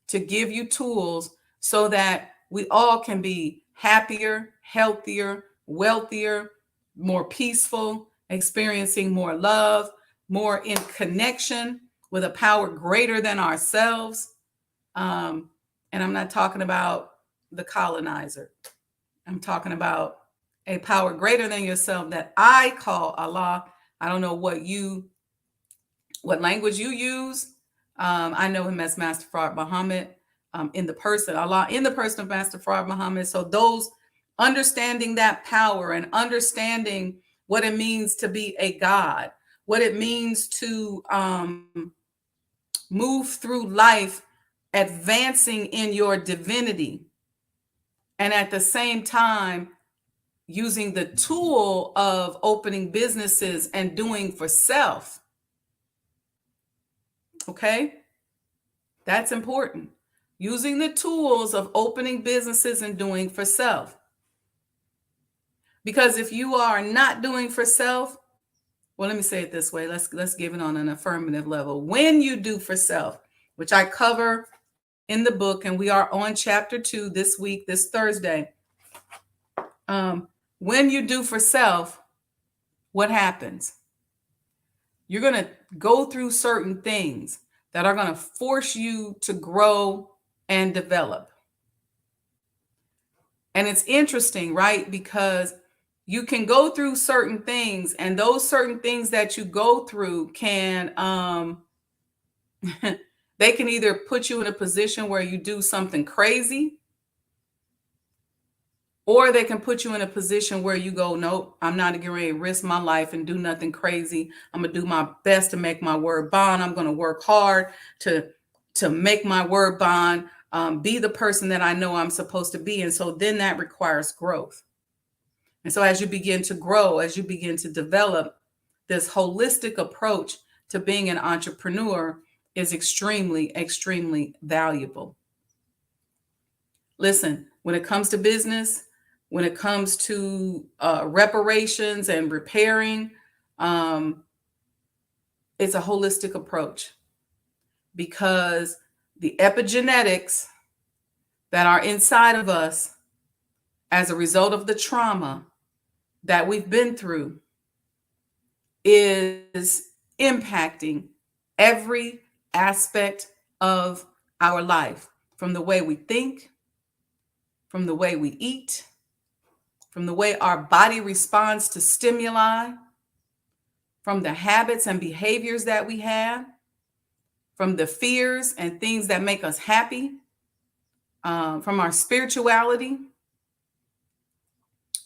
to give you tools so that we all can be happier, healthier, wealthier, more peaceful, experiencing more love, more in connection with a power greater than ourselves. And I'm not talking about the colonizer. I'm talking about a power greater than yourself that I call Allah. I don't know what language you use. I know him as Master Fard Muhammad, in the person, Allah in the person of Master Fard Muhammad. So those understanding that power and understanding what it means to be a God, what it means to move through life, advancing in your divinity, and at the same time using the tool of opening businesses and doing for self. Okay? That's important. Using the tools of opening businesses and doing for self. Because if you are not doing for self, well, let me say it this way. Let's give it on an affirmative level. When you do for self, which I cover in the book, and we are on chapter 2 this week, this Thursday. When you do for self, what happens? You're going to go through certain things that are going to force you to grow and develop. And it's interesting, right? Because you can go through certain things, and those certain things that you go through can, they can either put you in a position where you do something crazy, Or they can put you in a position where you go, nope, I'm not getting ready to risk my life and do nothing crazy. I'm gonna do my best to make my word bond. I'm gonna work hard to make my word bond, be the person that I know I'm supposed to be. And so then that requires growth. And so as you begin to grow, as you begin to develop, this holistic approach to being an entrepreneur is extremely, extremely valuable. Listen, when it comes to business, when it comes to reparations and repairing, um, it's a holistic approach, because the epigenetics that are inside of us as a result of the trauma that we've been through is impacting every aspect of our life, from the way we think, from the way we eat, from the way our body responds to stimuli, from the habits and behaviors that we have, from the fears and things that make us happy, from our spirituality,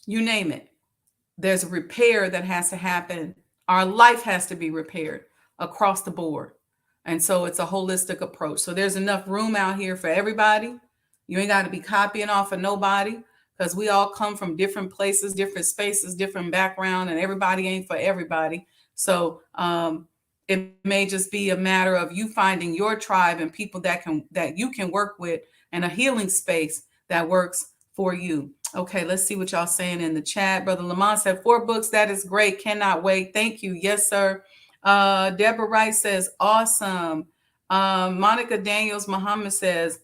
you name it. There's a repair that has to happen. Our life has to be repaired across the board. And so it's a holistic approach. So there's enough room out here for everybody. You ain't got to be copying off of nobody, because we all come from different places, different spaces, different background, and everybody ain't for everybody. So it may just be a matter of you finding your tribe and people that you can work with, and a healing space that works for you. Okay, let's see what y'all saying in the chat. Brother Lamont said 4 books. That is great. Cannot wait. Thank you. Yes, sir. Deborah Wright says awesome. Monica Daniels Muhammad says,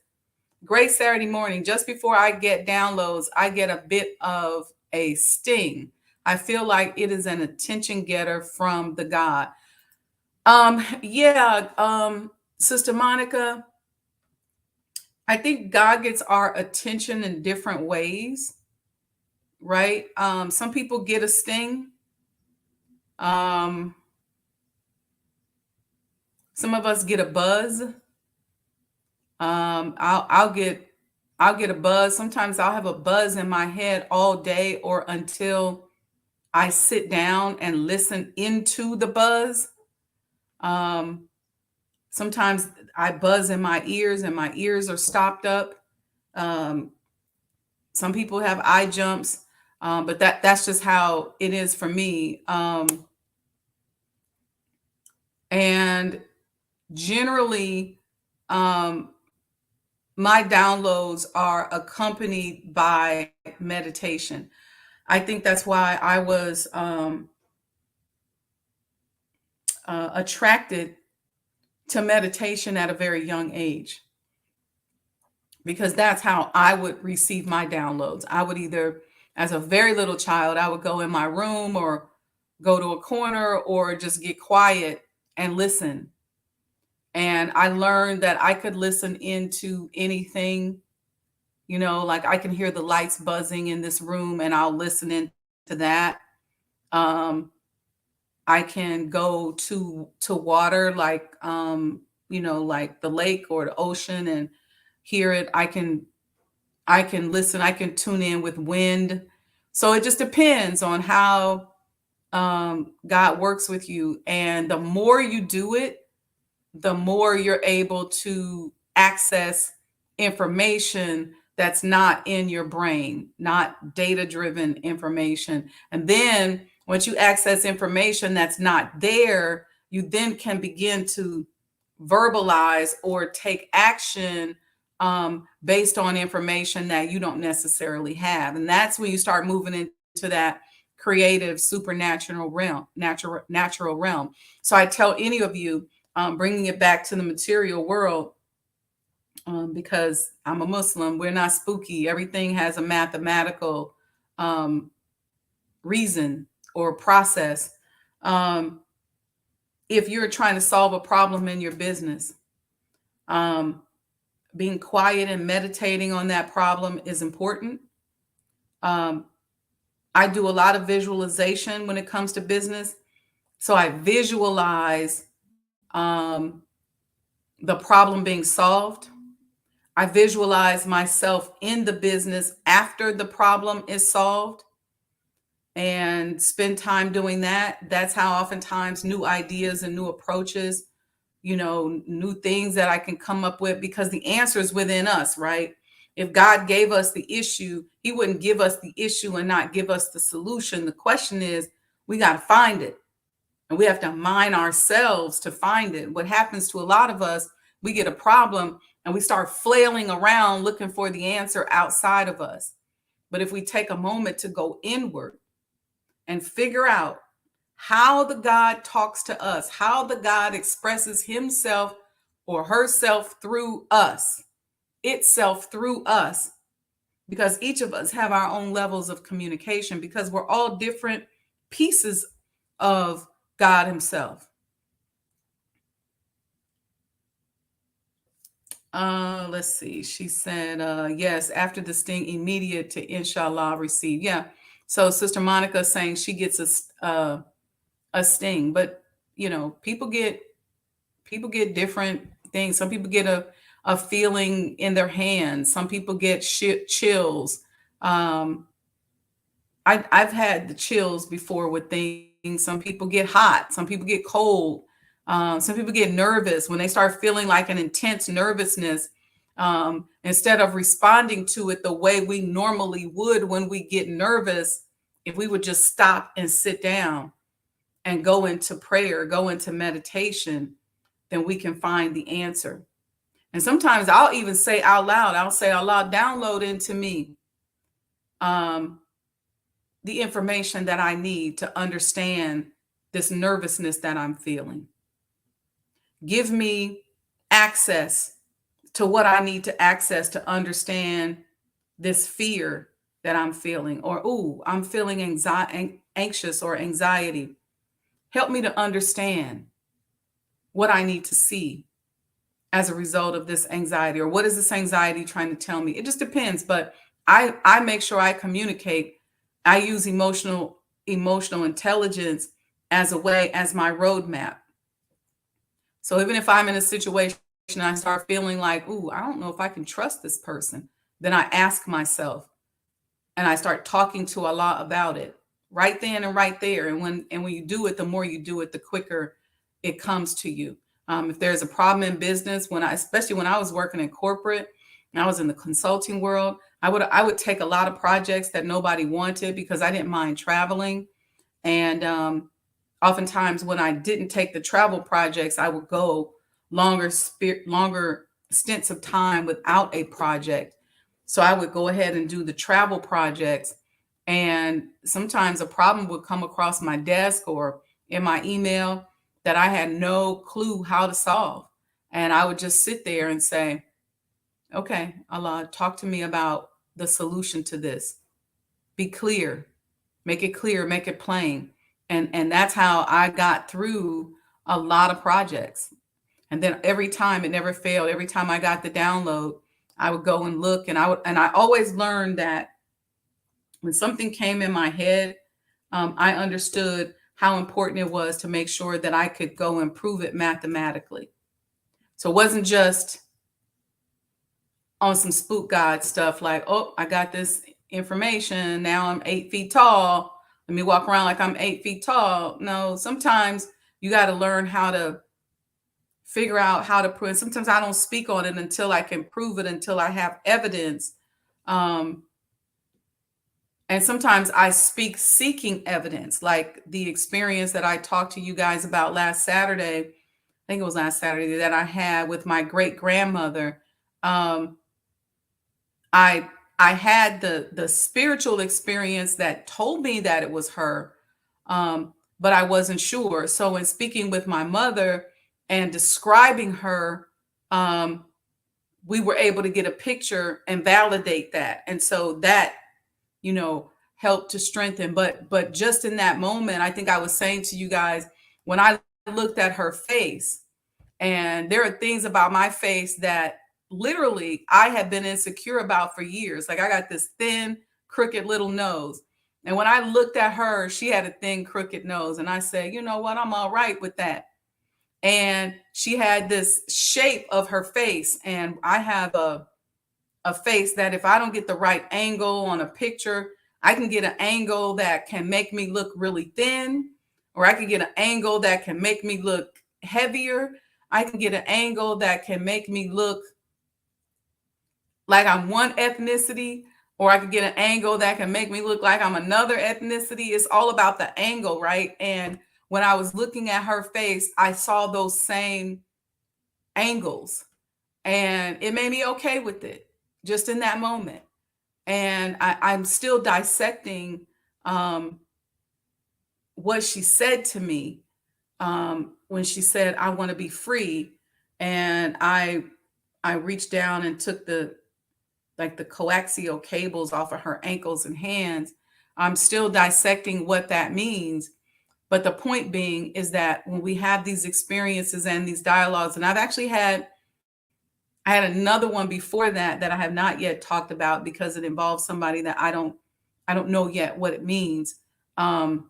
great Saturday morning. Just before I get downloads, I get a bit of a sting. I feel like it is an attention getter from the God. Sister Monica, I think God gets our attention in different ways, right? Some people get a sting. Some of us get a buzz. I'll get a buzz. Sometimes I'll have a buzz in my head all day, or until I sit down and listen into the buzz. Sometimes I buzz in my ears and my ears are stopped up. Some people have eye jumps, but that's just how it is for me. And generally, my downloads are accompanied by meditation. I think that's why I was attracted to meditation at a very young age, because that's how I would receive my downloads. I would either, as a very little child, I would go in my room or go to a corner or just get quiet and listen. And I learned that I could listen into anything, like I can hear the lights buzzing in this room and I'll listen into that. I can go to water, like, like the lake or the ocean, and hear it. I can listen. I can tune in with wind. So it just depends on how God works with you. And the more you do it, the more you're able to access information that's not in your brain, not data-driven information. And then once you access information that's not there, you then can begin to verbalize or take action based on information that you don't necessarily have. And that's when you start moving into that creative, supernatural realm, natural realm. So I tell any of you, bringing it back to the material world, because I'm a Muslim, we're not spooky. Everything has a mathematical reason or process. If you're trying to solve a problem in your business, being quiet and meditating on that problem is important. I do a lot of visualization when it comes to business. So I visualize the problem being solved. I visualize myself in the business after the problem is solved and spend time doing that. That's how oftentimes new ideas and new approaches, new things that I can come up with, because the answer is within us, right? If God gave us the issue, he wouldn't give us the issue and not give us the solution. The question is, we got to find it, and we have to mine ourselves to find it. What happens to a lot of us, we get a problem and we start flailing around looking for the answer outside of us. But if we take a moment to go inward and figure out how the God talks to us, how the God expresses himself or herself through us, itself through us, because each of us have our own levels of communication, because we're all different pieces of God himself. Let's see. She said, yes, after the sting, immediate to inshallah receive. Yeah. So Sister Monica saying she gets a sting, but people get different things. Some people get a feeling in their hands. Some people get chills. I've had the chills before with things. Some people get hot. Some people get cold. Some people get nervous when they start feeling like an intense nervousness. Instead of responding to it the way we normally would when we get nervous, if we would just stop and sit down and go into prayer, go into meditation, then we can find the answer. And sometimes I'll even say out loud, Allah, download into me the information that I need to understand this nervousness that I'm feeling. Give me access to what I need to access to understand this fear that I'm feeling, or, I'm feeling anxious or anxiety. Help me to understand what I need to see as a result of this anxiety, or what is this anxiety trying to tell me? It just depends, but I make sure I communicate. I use emotional intelligence as my roadmap. So even if I'm in a situation and I start feeling like, I don't know if I can trust this person, then I ask myself and I start talking to Allah about it right then and right there. And when you do it, the more you do it, the quicker it comes to you. If there's a problem in business, especially when I was working in corporate and I was in the consulting world, I would take a lot of projects that nobody wanted because I didn't mind traveling. And oftentimes when I didn't take the travel projects, I would go longer stints of time without a project. So I would go ahead and do the travel projects. And sometimes a problem would come across my desk or in my email that I had no clue how to solve. And I would just sit there and say, okay, Allah, talk to me about the solution to this. Be clear, make it plain. And that's how I got through a lot of projects. And then every time, it never failed. Every time I got the download, I would go and look, and I always learned that when something came in my head, I understood how important it was to make sure that I could go and prove it mathematically. So it wasn't just on some spook God stuff like, I got this information. Now I'm 8 feet tall. Let me walk around like I'm 8 feet tall. No, sometimes you got to learn how to figure out how to prove it. Sometimes I don't speak on it until I can prove it, until I have evidence. And sometimes I speak seeking evidence, like the experience that I talked to you guys about last Saturday. I think it was last Saturday that I had with my great grandmother. I had the spiritual experience that told me that it was her, but I wasn't sure. So in speaking with my mother and describing her, we were able to get a picture and validate that. And so that, helped to strengthen. But just in that moment, I think I was saying to you guys, when I looked at her face, and there are things about my face that literally I have been insecure about for years. Like I got this thin, crooked little nose. And when I looked at her, she had a thin, crooked nose. And I said, you know what? I'm all right with that. And she had this shape of her face. And I have a a face that if I don't get the right angle on a picture, I can get an angle that can make me look really thin, or I can get an angle that can make me look heavier. I can get an angle that can make me look like I'm one ethnicity, or I could get an angle that can make me look like I'm another ethnicity. It's all about the angle, right? And when I was looking at her face, I saw those same angles, and it made me okay with it just in that moment. And I'm still dissecting what she said to me when she said, "I want to be free." And I reached down and took the coaxial cables off of her ankles and hands. I'm still dissecting what that means. But the point being is that when we have these experiences and these dialogues, and I had another one before that I have not yet talked about because it involves somebody that I don't know yet what it means. Um,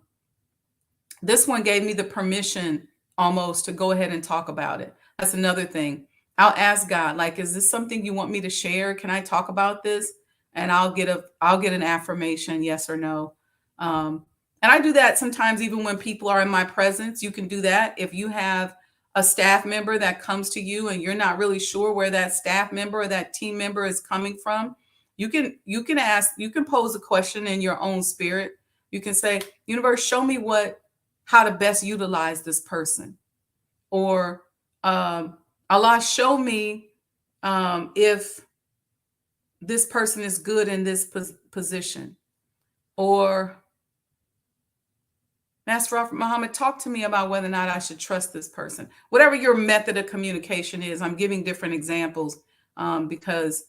this one gave me the permission almost to go ahead and talk about it. That's another thing. I'll ask God, like, is this something you want me to share? Can I talk about this? And I'll get an affirmation, yes or no. And I do that sometimes even when people are in my presence. You can do that. If you have a staff member that comes to you and you're not really sure where that staff member or that team member is coming from, you can ask, you can pose a question in your own spirit. You can say, universe, show me how to best utilize this person. Or Allah, show me if this person is good in this position. Or Master Prophet Muhammad, talk to me about whether or not I should trust this person. Whatever your method of communication is, I'm giving different examples because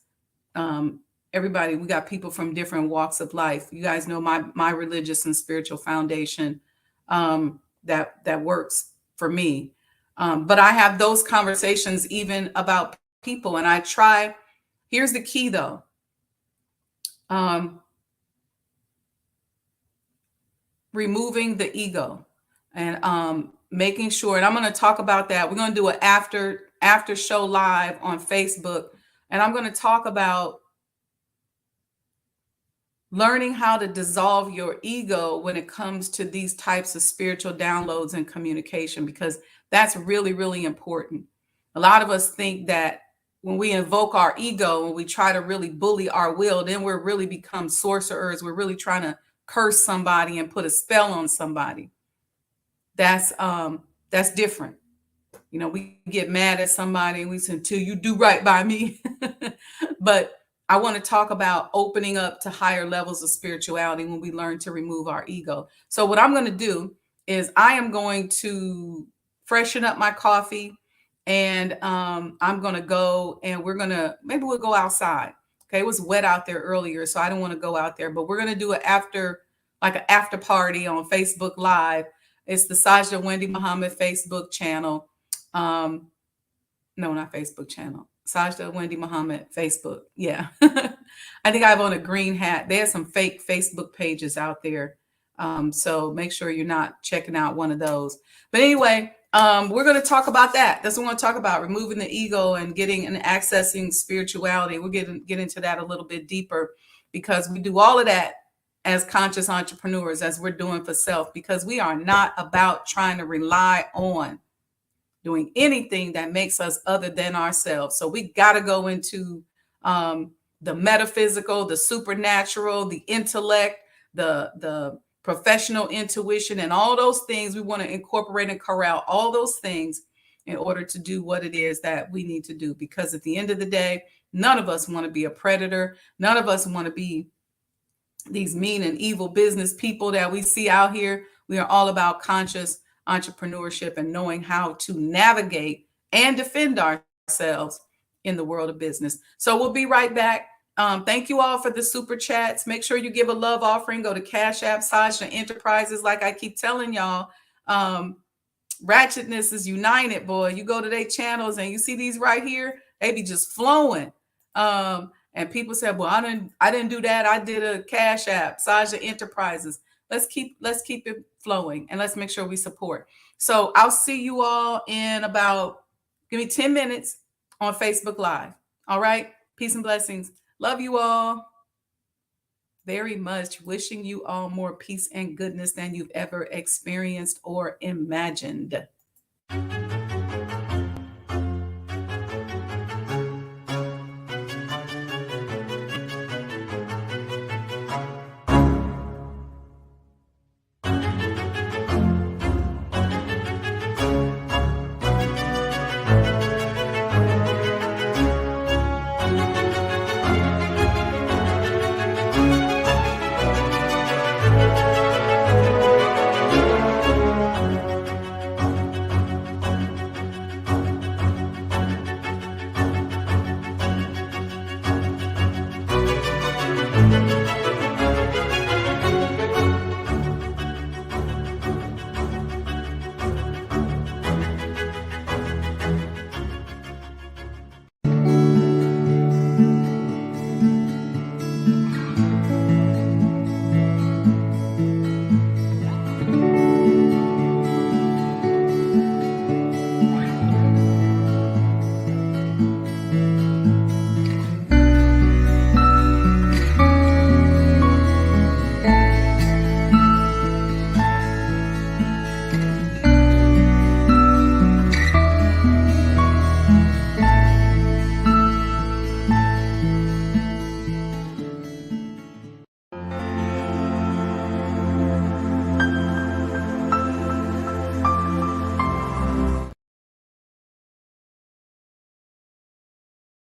everybody, we got people from different walks of life. You guys know my religious and spiritual foundation that works for me. But I have those conversations even about people, and I try. Here's the key, though. Removing the ego and making sure, and I'm going to talk about that. We're going to do an after show live on Facebook, and I'm going to talk about learning how to dissolve your ego when it comes to these types of spiritual downloads and communication, because that's really, really important. A lot of us think that when we invoke our ego and we try to really bully our will, then we're really become sorcerers. We're really trying to curse somebody and put a spell on somebody. That's different. You know, we get mad at somebody and we say, until you do right by me. But I want to talk about opening up to higher levels of spirituality when we learn to remove our ego. So what I'm going to do is I am going to freshen up my coffee, and I'm going to go, and maybe we'll go outside. Okay. It was wet out there earlier, so I don't want to go out there, but we're going to do an after party on Facebook Live. It's the Sajdah Wendy Muhammad Facebook channel. No, not Facebook channel. Sajdah Wendy Muhammad Facebook. Yeah. I think I have on a green hat. There's some fake Facebook pages out there. So make sure you're not checking out one of those. But anyway, we're going to talk about that. That's what we want to talk about, removing the ego and getting and accessing spirituality. We'll get into that a little bit deeper, because we do all of that as conscious entrepreneurs, as we're doing for self, because we are not about trying to rely on doing anything that makes us other than ourselves. So we got to go into the metaphysical, the supernatural, the intellect, the professional intuition, and all those things. We want to incorporate and corral all those things in order to do what it is that we need to do. Because at the end of the day, none of us want to be a predator. None of us want to be these mean and evil business people that we see out here. We are all about conscious entrepreneurship and knowing how to navigate and defend ourselves in the world of business. So we'll be right back. Thank you all for the super chats. Make sure you give a love offering. Go to Cash App, Sajdah Enterprises. Like I keep telling y'all, ratchetness is united, boy. You go to their channels and you see these right here, they be just flowing. And people said, well, I didn't do that. I did a Cash App, Sajdah Enterprises. Let's keep it flowing, and let's make sure we support. So I'll see you all in give me 10 minutes on Facebook Live. All right. Peace and blessings. Love you all very much. Wishing you all more peace and goodness than you've ever experienced or imagined.